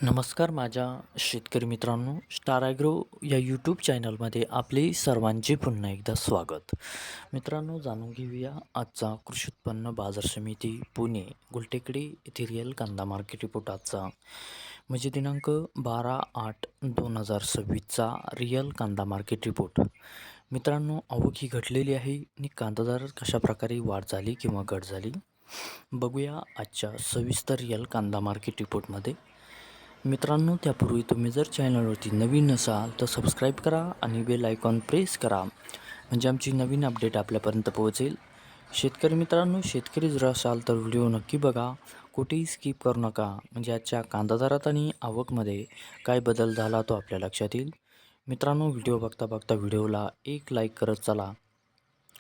नमस्कार माझ्या शेतकरी मित्रांनो, स्टार ॲग्रो या यूट्यूब चॅनलमध्ये आपले सर्वांचे पुन्हा एकदा स्वागत. मित्रांनो, जाणून घेऊया आजचा कृषी उत्पन्न बाजार समिती पुणे गुलटेकडी येथे रिअल कांदा मार्केट रिपोर्ट आजचा म्हणजे दिनांक 12/8/2026चा रिअल कांदा मार्केट रिपोर्ट. मित्रांनो, आवक ही घटलेली आहे आणि कांदा दरात कशाप्रकारे वाढ झाली किंवा घट झाली बघूया आजच्या सविस्तर रिअल कांदा मार्केट रिपोर्टमध्ये. मित्रांनो, त्यापूर्वी तुम्ही जर चॅनलवरती नवीन असाल तर सबस्क्राईब करा आणि बेल आयकॉन प्रेस करा, म्हणजे आमची नवीन अपडेट आपल्यापर्यंत पोहोचेल. शेतकरी मित्रांनो, शेतकरी जर असाल तर व्हिडिओ नक्की बघा, कुठेही स्किप करू नका, म्हणजे आजच्या कांदा दरात आणि आवकमध्ये काय बदल झाला तो आपल्या लक्षात येईल. मित्रांनो, व्हिडिओ बघता बघता व्हिडिओला एक लाईक करत चला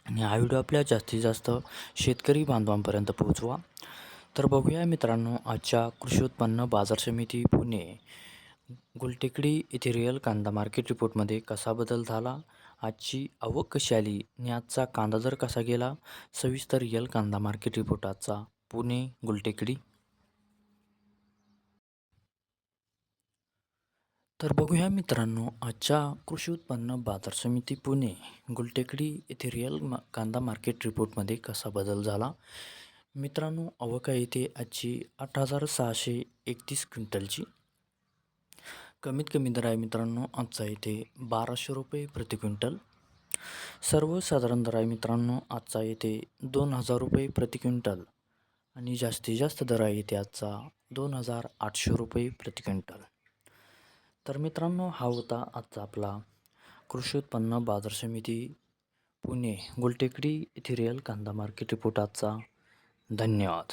आणि हा व्हिडिओ आपल्या जास्तीत जास्त शेतकरी बांधवांपर्यंत पोहोचवा. तर बघूया मित्रांनो, आजच्या कृषी उत्पन्न बाजार समिती पुणे गुलटेकडी येथे रिअल कांदा मार्केट रिपोर्टमध्ये कसा बदल झाला, आजची आवक कशी आली आणि आजचा कांदा दर कसा गेला, सविस्तर रिअल कांदा मार्केट रिपोर्ट आजचा पुणे गुलटेकडी. तर बघूया मित्रांनो, आजच्या कृषी उत्पन्न बाजार समिती पुणे गुलटेकडी येथे रिअल कांदा मार्केट रिपोर्टमध्ये कसा बदल झाला. मित्रांनो, आवक आहे इथे आजची 8,631 क्विंटलची. कमीत कमी दर आहे मित्रांनो आजचा इथे 1,200 रुपये प्रति क्विंटल. सर्वसाधारण दर आहे मित्रांनो आजचा इथे 2,000 रुपये प्रति क्विंटल आणि जास्तीत जास्त दर आहे इथे आजचा 2,800 रुपये प्रति क्विंटल. तर मित्रांनो, हा होता आजचा आपला कृषी उत्पन्न बाजार समिती पुणे गुलटेकडी येथे रिअल कांदा मार्केट रिपोर्ट आजचा. धन्यवाद.